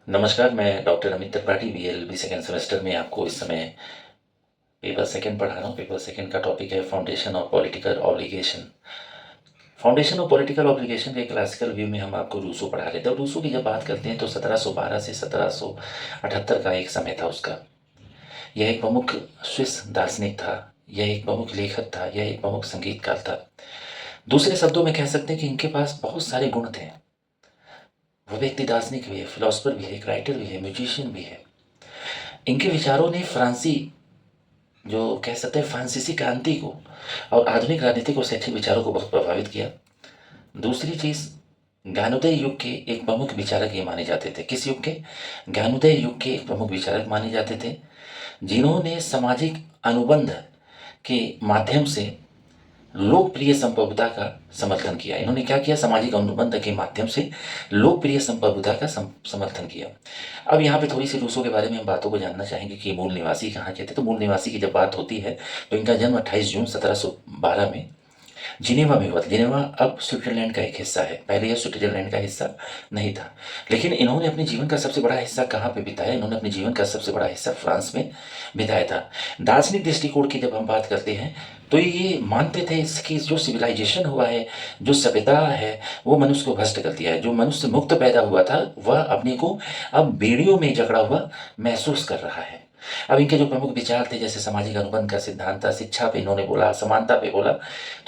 नमस्कार, मैं doctor Amit Tripathi BLLB second semester में आपको इस समय पेपर सेकंड पढ़ा रहा हूँ। पेपर सेकंड का टॉपिक है foundation of political obligation. Foundation of political obligation के क्लासिकल व्यू में हम आपको रूसो पढ़ा रहे थे, और रूसो की जब बात करते हैं तो 1712 से 1778 का एक समय था उसका। यह एक प्रमुख स्विस दार्शनिक था, यह एक प्रमुख लेखक था, यह एक प्रमुख संगीतकार था। दूसरे शब्दों में कह सकते हैं कि इनके पास बहुत सारे गुण थे। वो व्यक्ति दार्शनिक भी है, फिलोसफर भी है, एक राइटर भी है, म्यूजिशियन भी है। इनके विचारों ने फ्रांसी, जो कह सकते हैं फ्रांसीसी क्रांति को और आधुनिक राजनीतिक और शैक्षिक विचारों को बहुत प्रभावित किया। दूसरी चीज़, ज्ञानोदय युग के एक प्रमुख विचारक ये माने जाते थे। किस युग के? ज्ञानोदय युग के एक प्रमुख विचारक माने जाते थे, जिन्होंने सामाजिक अनुबंध के माध्यम से लोकप्रिय संप्रभुता का समर्थन किया। इन्होंने क्या किया? सामाजिक अनुबंध के माध्यम से लोकप्रिय संप्रभुता का समर्थन किया। अब यहाँ पे थोड़ी सी रूसों के बारे में हम बातों को जानना चाहेंगे कि मूल निवासी कहाँ के थे। तो मूल निवासी की जब बात होती है तो इनका जन्म 28 जून 1712 में जिनेवा में हुआ था। जिनेवा अब स्विट्जरलैंड का एक हिस्सा है, पहले यह स्विट्जरलैंड का हिस्सा नहीं था। लेकिन इन्होंने अपने जीवन का सबसे बड़ा हिस्सा कहाँ पे बिताया? इन्होंने अपने जीवन का सबसे बड़ा हिस्सा फ्रांस में बिताया था। दार्शनिक दृष्टिकोण की जब हम बात करते हैं तो ये मानते थे कि जो सिविलाइजेशन हुआ है, जो सभ्यता है, वो मनुष्य को भ्रष्ट कर दिया है। जो मनुष्य मुक्त पैदा हुआ था वह अपने को अब बेड़ियों में जकड़ा हुआ महसूस कर रहा है। अब इनके जो प्रमुख विचार थे, जैसे सामाजिक अनुबंध का सिद्धांत था, शिक्षा पे इन्होंने बोला, समानता पे बोला।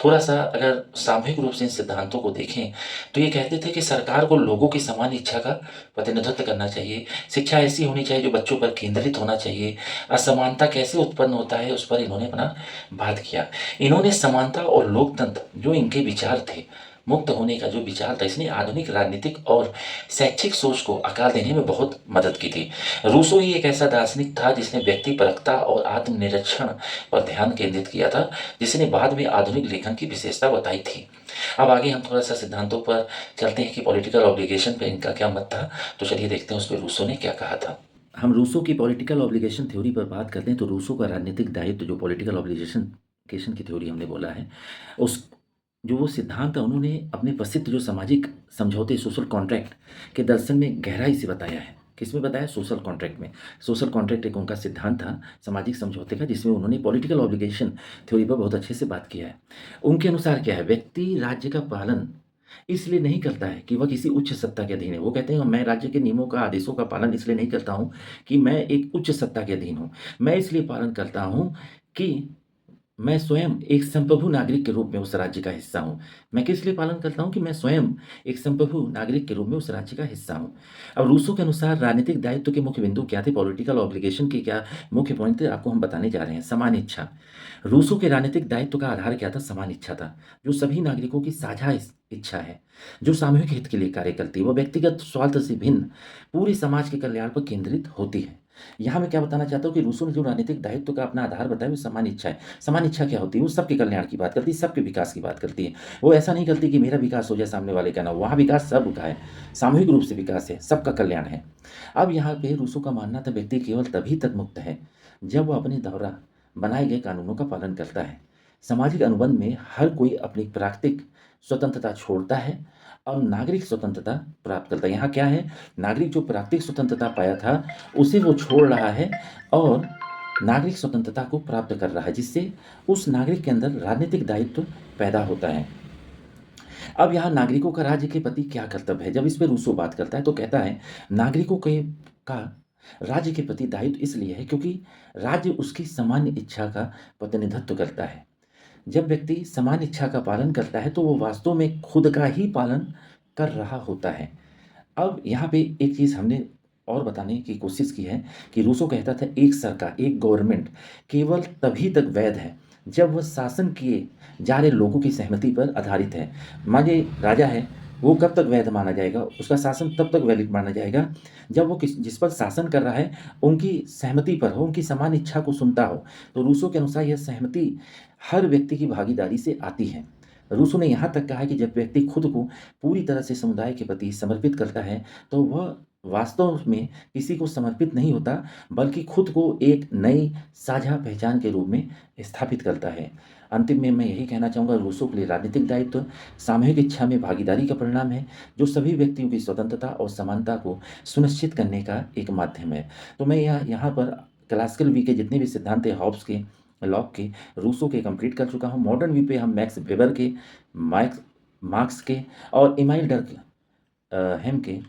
थोड़ा सा अगर सामूहिक रूप से इन सिद्धांतों को देखें तो ये कहते थे कि सरकार को लोगों की समान इच्छा का प्रतिनिधित्व करना चाहिए। शिक्षा ऐसी होनी चाहिए जो बच्चों पर केंद्रित होना चाहिए। असमानता कैसे उत्पन्न होता है उस पर इन्होंने अपना बात किया। इन्होंने समानता और लोकतंत्र जो इनके विचार थे, मुक्त होने का जो विचार था, इसने आधुनिक राजनीतिक और शैक्षिक सोच को आकार देने में बहुत मदद की थी। रूसो ही एक ऐसा दार्शनिक था जिसने व्यक्तिपरकता और आत्मनिरीक्षण पर ध्यान केंद्रित किया था, जिसने बाद में आधुनिक लेखन की विशेषता बताई थी। अब आगे हम थोड़ा सा सिद्धांतों पर चलते हैं कि पॉलिटिकल ऑब्लिगेशन पर इनका क्या मत था। तो चलिए देखते हैं उस पर रूसो ने क्या कहा था। हम रूसो की पॉलिटिकल ऑब्लिगेशन थ्योरी पर बात करते हैं तो रूसो का राजनीतिक दायित्व, जो पॉलिटिकल ऑब्लिगेशन की थ्योरी हमने बोला है, उस जो वो सिद्धांत है उन्होंने अपने प्रसिद्ध जो सामाजिक समझौते, सोशल कॉन्ट्रैक्ट के दर्शन में गहराई से बताया है। किसमें बताया? सोशल कॉन्ट्रैक्ट में। सोशल कॉन्ट्रैक्ट एक उनका सिद्धांत था सामाजिक समझौते का, जिसमें उन्होंने पॉलिटिकल ऑब्लिगेशन थ्योरी पर बहुत अच्छे से बात किया है। उनके अनुसार क्या है? व्यक्ति राज्य का पालन इसलिए नहीं करता है कि वह किसी उच्च सत्ता के अधीन है। वो कहते हैं मैं राज्य के नियमों का, आदेशों का पालन इसलिए नहीं करता हूँ कि मैं एक उच्च सत्ता के अधीन हूँ। मैं इसलिए पालन करता हूँ कि मैं स्वयं एक संप्रभु नागरिक के रूप में उस राज्य का हिस्सा हूँ। मैं किस लिए पालन करता हूँ? कि मैं स्वयं एक संप्रभु नागरिक के रूप में उस राज्य का हिस्सा हूँ। अब रूसो के अनुसार राजनीतिक दायित्व के मुख्य बिंदु क्या थे? पॉलिटिकल ऑब्लिगेशन के क्या मुख्य पॉइंट थे, आपको हम बताने जा रहे हैं। समान इच्छा। रूसो के राजनीतिक दायित्व का आधार क्या था? समान इच्छा था, जो सभी नागरिकों की साझा इच्छा है, जो सामूहिक हित के लिए कार्य करती है। वो व्यक्तिगत स्वार्थ से भिन्न पूरे समाज के कल्याण पर केंद्रित होती है। यहाँ मैं क्या बताना चाहता हूँ कि रूसो ने जो राजनीतिक दायित्व का अपना आधार बताया वो समान इच्छा है। समान इच्छा क्या होती है? वो सबके कल्याण की बात करती है, सबके विकास की बात करती है। वो ऐसा नहीं करती कि मेरा विकास हो जाए, सामने वाले का ना हो। वहाँ विकास सबका है, सामूहिक रूप से विकास है, सबका कल्याण है। अब यहाँ पे रूसो का मानना था व्यक्ति केवल तभी तक मुक्त है जब वह अपने द्वारा बनाए गए कानूनों का पालन करता है। सामाजिक अनुबंध में हर कोई अपनी प्राकृतिक स्वतंत्रता छोड़ता है और नागरिक स्वतंत्रता प्राप्त करता है। यहाँ क्या है? नागरिक जो प्राकृतिक स्वतंत्रता पाया था उसे वो छोड़ रहा है और नागरिक स्वतंत्रता को प्राप्त कर रहा है, जिससे उस नागरिक के अंदर राजनीतिक दायित्व पैदा होता है। अब यहाँ नागरिकों का राज्य के प्रति क्या कर्तव्य है? जब इस पे रूसो बात करता है तो कहता है नागरिकों के का राज्य के प्रति दायित्व इसलिए है क्योंकि राज्य उसकी सामान्य इच्छा का प्रतिनिधित्व करता है। जब व्यक्ति समान इच्छा का पालन करता है तो वो वास्तव में खुद का ही पालन कर रहा होता है। अब यहाँ पे एक चीज़ हमने और बताने की कोशिश की है कि रूसो कहता था एक सरकार, एक गवर्नमेंट केवल तभी तक वैध है जब वह शासन किए जा रहे लोगों की सहमति पर आधारित है। मानिए राजा है, वो कब तक वैध माना जाएगा? उसका शासन तब तक वैलिड माना जाएगा जब वो जिस पर शासन कर रहा है उनकी सहमति पर हो, उनकी समान इच्छा को सुनता हो। तो रूसो के अनुसार यह सहमति हर व्यक्ति की भागीदारी से आती है। रूसो ने यहाँ तक कहा है कि जब व्यक्ति खुद को पूरी तरह से समुदाय के प्रति समर्पित करता है तो वह वास्तव में किसी को समर्पित नहीं होता, बल्कि खुद को एक नई साझा पहचान के रूप में स्थापित करता है। अंतिम में मैं यही कहना चाहूँगा, रूसो के लिए राजनीतिक दायित्व सामूहिक इच्छा में भागीदारी का परिणाम है, जो सभी व्यक्तियों की स्वतंत्रता और समानता को सुनिश्चित करने का एक माध्यम है। तो मैं यहाँ पर क्लासिकल वी के जितने भी सिद्धांत हैं, हॉब्स के, लॉक के, रूसो के कंप्लीट कर चुका हूँ। मॉडर्न वी पे हम मैक्स वेबर के, मार्क्स मार्क्स के और इमाइल डर्क हेम के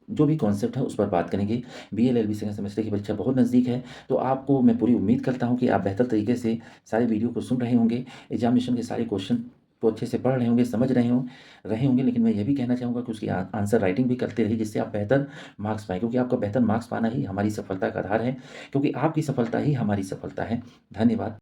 जो भी कॉन्सेप्ट है उस पर बात करेंगे। बीएलएलबी सेकंड सेमेस्टर की परीक्षा बहुत नज़दीक है, तो आपको मैं पूरी उम्मीद करता हूँ कि आप बेहतर तरीके से सारे वीडियो को सुन रहे होंगे, एग्ज़ामिनेशन के सारे क्वेश्चन को अच्छे से पढ़ रहे होंगे, समझ रहे होंगे। लेकिन मैं ये भी कहना चाहूँगा कि उसकी आंसर राइटिंग भी करते रहिए, जिससे आप बेहतर मार्क्स पाएँ, क्योंकि आपका बेहतर मार्क्स पाना ही हमारी सफलता का आधार है, क्योंकि आपकी सफलता ही हमारी सफलता है। धन्यवाद।